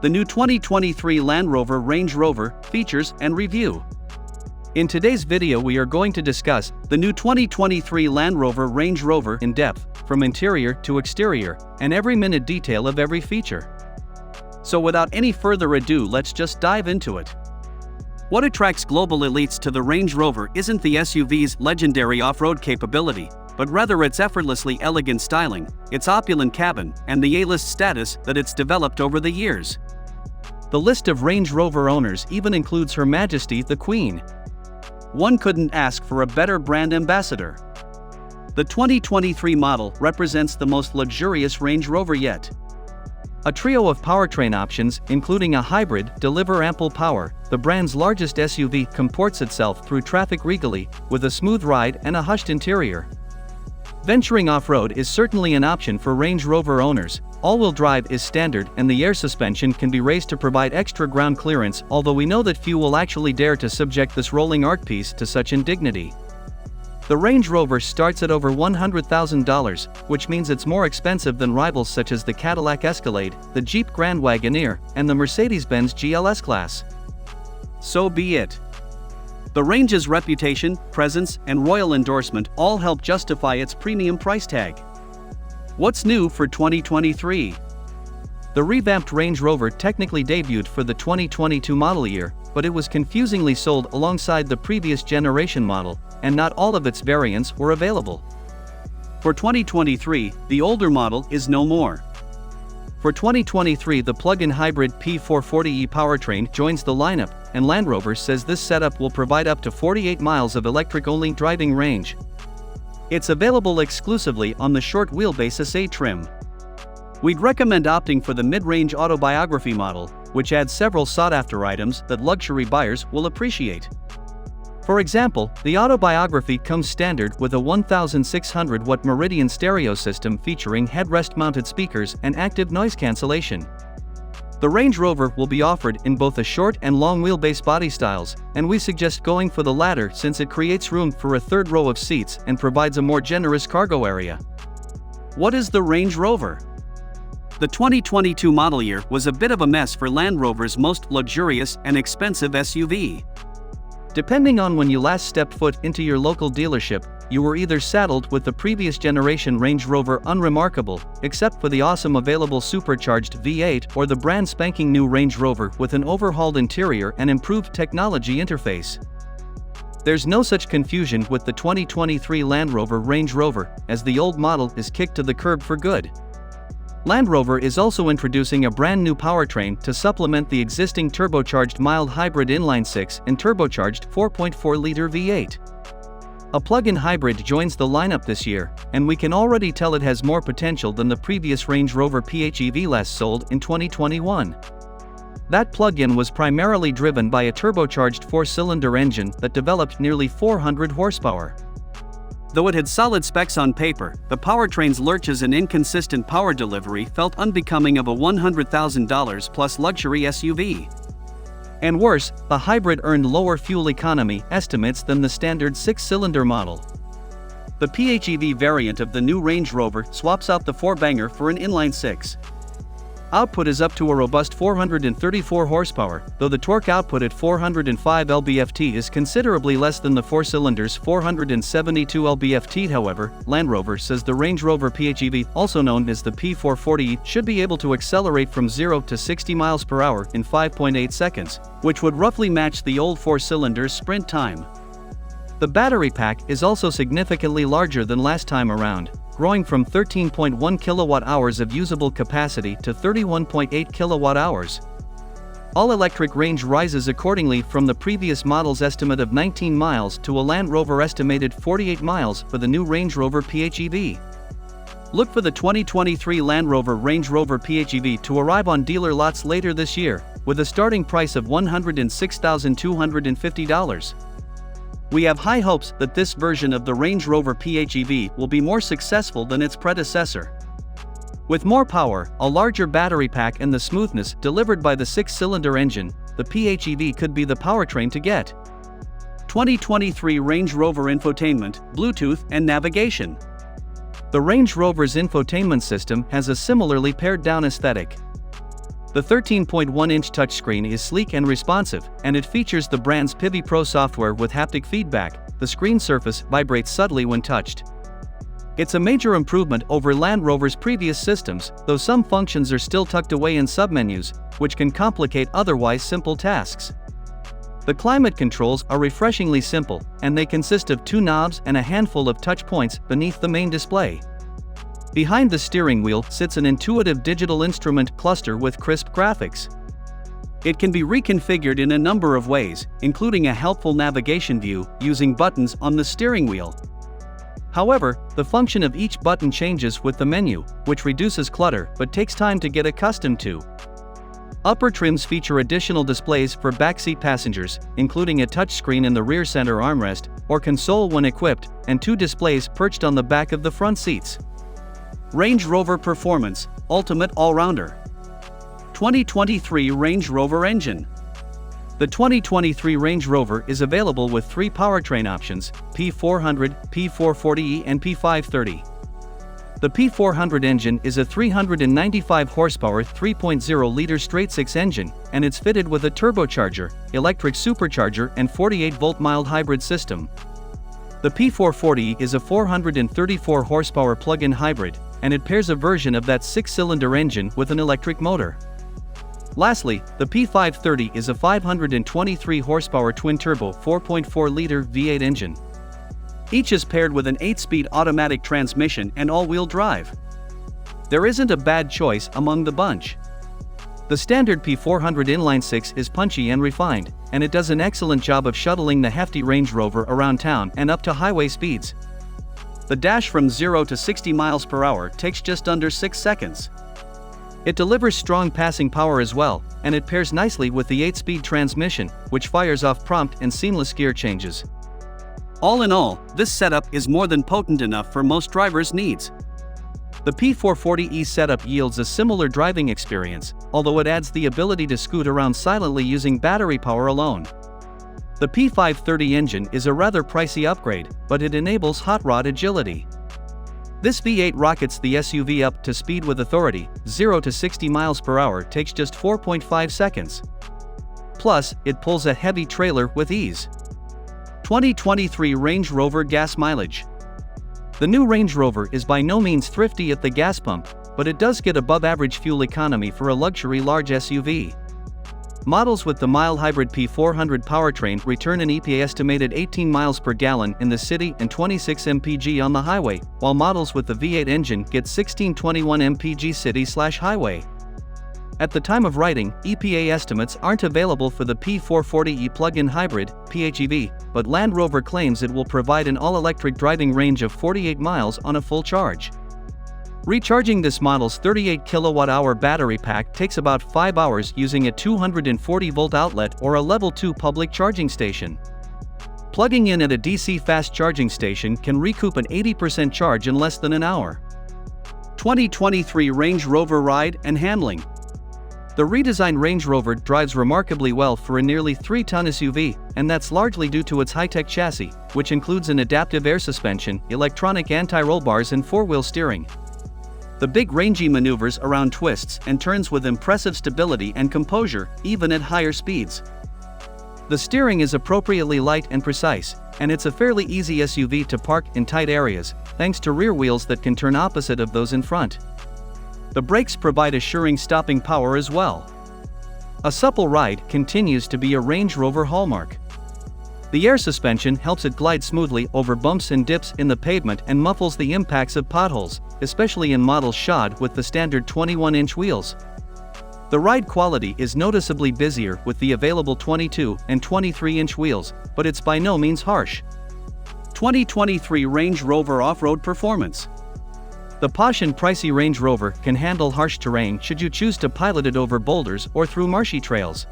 the new 2023 Land Rover Range Rover, features and review. In today's video we are going to discuss the new 2023 Land Rover Range Rover in depth, from interior to exterior, and every minute detail of every feature. So without any further ado, let's just dive into it. What attracts global elites to the Range Rover isn't the SUV's legendary off-road capability, but rather its effortlessly elegant styling, its opulent cabin, and the A-list status that it's developed over the years. The list of Range Rover owners even includes Her Majesty the Queen. One couldn't ask for a better brand ambassador. The 2023 model represents the most luxurious Range Rover yet. A trio of powertrain options, including a hybrid, deliver ample power. The brand's largest SUV comports itself through traffic regally, with a smooth ride and a hushed interior. Venturing off-road is certainly an option for Range Rover owners. All-wheel drive is standard and the air suspension can be raised to provide extra ground clearance, although we know that few will actually dare to subject this rolling art piece to such indignity. The Range Rover starts at over $100,000, which means it's more expensive than rivals such as the Cadillac Escalade, the Jeep Grand Wagoneer, and the Mercedes-Benz GLS class. So be it. The Range's reputation, presence, and royal endorsement all help justify its premium price tag. What's new for 2023? The revamped Range Rover technically debuted for the 2022 model year, but it was confusingly sold alongside the previous generation model, and not all of its variants were available. For 2023, the older model is no more. For 2023, the plug-in hybrid P440e powertrain joins the lineup, and Land Rover says this setup will provide up to 48 miles of electric-only driving range. It's available exclusively on the short wheelbase SA trim. We'd recommend opting for the mid-range autobiography model, which adds several sought-after items that luxury buyers will appreciate. For example, the autobiography comes standard with a 1,600-watt Meridian stereo system featuring headrest-mounted speakers and active noise cancellation. The Range Rover will be offered in both a short and long wheelbase body styles, and we suggest going for the latter since it creates room for a third row of seats and provides a more generous cargo area. What is the Range Rover? The 2022 model year was a bit of a mess for Land Rover's most luxurious and expensive SUV. Depending on when you last stepped foot into your local dealership, you were either saddled with the previous generation Range Rover unremarkable, except for the awesome available supercharged V8, or the brand spanking new Range Rover with an overhauled interior and improved technology interface. There's no such confusion with the 2023 Land Rover Range Rover, as the old model is kicked to the curb for good. Land Rover is also introducing a brand new powertrain to supplement the existing turbocharged mild hybrid inline-6 and turbocharged 4.4-liter V8. A plug-in hybrid joins the lineup this year, and we can already tell it has more potential than the previous Range Rover PHEV last sold in 2021. That plug-in was primarily driven by a turbocharged 4-cylinder engine that developed nearly 400 horsepower. Though it had solid specs on paper, the powertrain's lurches and inconsistent power delivery felt unbecoming of a $100,000 plus luxury SUV. And worse, the hybrid earned lower fuel economy estimates than the standard 6-cylinder model. The PHEV variant of the new Range Rover swaps out the 4-banger for an inline-6. Output is up to a robust 434 horsepower, though the torque output at 405 lb-ft is considerably less than the 4-cylinder's 472 lb-ft. However, Land Rover says the Range Rover PHEV, also known as the P440e, should be able to accelerate from 0 to 60 miles per hour in 5.8 seconds, which would roughly match the old 4-cylinder's sprint time. The battery pack is also significantly larger than last time around, growing from 13.1 kilowatt-hours of usable capacity to 31.8 kilowatt-hours. All-electric range rises accordingly from the previous model's estimate of 19 miles to a Land Rover estimated 48 miles for the new Range Rover PHEV. Look for the 2023 Land Rover Range Rover PHEV to arrive on dealer lots later this year, with a starting price of $106,250. We have high hopes that this version of the Range Rover PHEV will be more successful than its predecessor. With more power, a larger battery pack and the smoothness delivered by the 6-cylinder engine, the PHEV could be the powertrain to get. 2023 Range Rover infotainment, Bluetooth, and navigation. The Range Rover's infotainment system has a similarly pared-down aesthetic. The 13.1-inch touchscreen is sleek and responsive, and it features the brand's Pivi Pro software with haptic feedback. The screen surface vibrates subtly when touched. It's a major improvement over Land Rover's previous systems, though some functions are still tucked away in submenus, which can complicate otherwise simple tasks. The climate controls are refreshingly simple, and they consist of 2 knobs and a handful of touch points beneath the main display. Behind the steering wheel sits an intuitive digital instrument cluster with crisp graphics. It can be reconfigured in a number of ways, including a helpful navigation view using buttons on the steering wheel. However, the function of each button changes with the menu, which reduces clutter but takes time to get accustomed to. Upper trims feature additional displays for backseat passengers, including a touchscreen in the rear center armrest or console when equipped, and 2 displays perched on the back of the front seats. Range Rover Performance, Ultimate All-Rounder. 2023 Range Rover Engine. The 2023 Range Rover is available with 3 powertrain options, P400, P440e and P530. The P400 engine is a 395 horsepower 3.0-liter straight-six engine, and it's fitted with a turbocharger, electric supercharger and 48-volt mild hybrid system. The P440 is a 434 horsepower plug-in hybrid, and it pairs a version of that 6-cylinder engine with an electric motor. Lastly, the P530 is a 523 horsepower twin-turbo 4.4-liter V8 engine. Each is paired with an 8-speed automatic transmission and all-wheel drive. There isn't a bad choice among the bunch. The standard P400 inline-six is punchy and refined, and it does an excellent job of shuttling the hefty Range Rover around town and up to highway speeds. The dash from 0 to 60 miles per hour takes just under 6 seconds. It delivers strong passing power as well, and it pairs nicely with the 8-speed transmission, which fires off prompt and seamless gear changes. All in all, this setup is more than potent enough for most drivers' needs. The P440e setup yields a similar driving experience, although it adds the ability to scoot around silently using battery power alone. The P530 engine is a rather pricey upgrade, but it enables hot rod agility. This V8 rockets the SUV up to speed with authority. 0 to 60 miles per hour takes just 4.5 seconds. Plus, it pulls a heavy trailer with ease. 2023 Range Rover gas mileage. The new Range Rover is by no means thrifty at the gas pump, but it does get above-average fuel economy for a luxury large SUV. Models with the mild hybrid P400 powertrain return an EPA estimated 18 miles per gallon in the city and 26 mpg on the highway, while models with the V8 engine get 1621 mpg city/highway. At the time of writing, EPA estimates aren't available for the P440e plug-in hybrid, PHEV, but Land Rover claims it will provide an all-electric driving range of 48 miles on a full charge. Recharging this model's 38 kWh battery pack takes about 5 hours using a 240-volt outlet or a level 2 public charging station. Plugging in at a DC fast charging station can recoup an 80% charge in less than an hour. 2023 Range Rover Ride and Handling. The redesigned Range Rover drives remarkably well for a nearly 3-ton SUV, and that's largely due to its high-tech chassis, which includes an adaptive air suspension, electronic anti-roll bars and 4-wheel steering. The big rangy maneuvers around twists and turns with impressive stability and composure, even at higher speeds. The steering is appropriately light and precise, and it's a fairly easy SUV to park in tight areas, thanks to rear wheels that can turn opposite of those in front. The brakes provide assuring stopping power as well. A supple ride continues to be a Range Rover hallmark. The air suspension helps it glide smoothly over bumps and dips in the pavement and muffles the impacts of potholes, especially in models shod with the standard 21-inch wheels. The ride quality is noticeably busier with the available 22 and 23-inch wheels, but it's by no means harsh. 2023 Range Rover Off-Road Performance. The posh and pricey Range Rover can handle harsh terrain should you choose to pilot it over boulders or through marshy trails.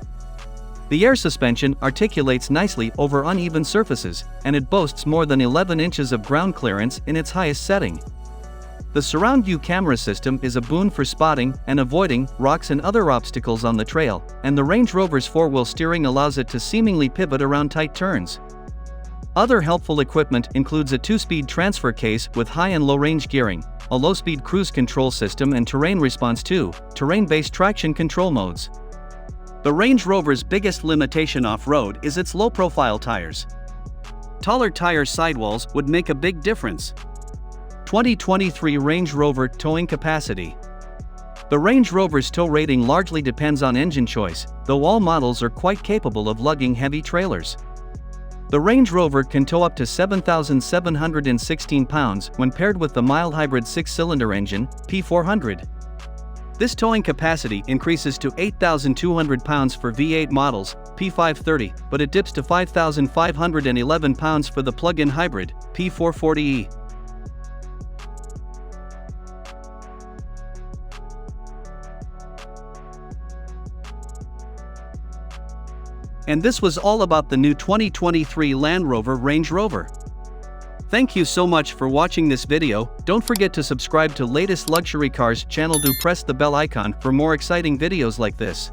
The air suspension articulates nicely over uneven surfaces, and it boasts more than 11 inches of ground clearance in its highest setting. The surround view camera system is a boon for spotting and avoiding rocks and other obstacles on the trail, and the Range Rover's 4-wheel steering allows it to seemingly pivot around tight turns. Other helpful equipment includes a 2-speed transfer case with high and low range gearing, a low-speed cruise control system and terrain response 2, terrain-based traction control modes. The Range Rover's biggest limitation off-road is its low-profile tires. Taller tire sidewalls would make a big difference. 2023 Range Rover towing capacity. The Range Rover's tow rating largely depends on engine choice, though all models are quite capable of lugging heavy trailers. The Range Rover can tow up to 7,716 pounds when paired with the mild hybrid 6-cylinder engine, P400. This towing capacity increases to 8,200 pounds for V8 models, P530, but it dips to 5,511 pounds for the plug-in hybrid, P440e. And this was all about the new 2023 Land Rover Range Rover. Thank you so much for watching this video. Don't forget to subscribe to latest luxury cars channel. Do press the bell icon for more exciting videos like this.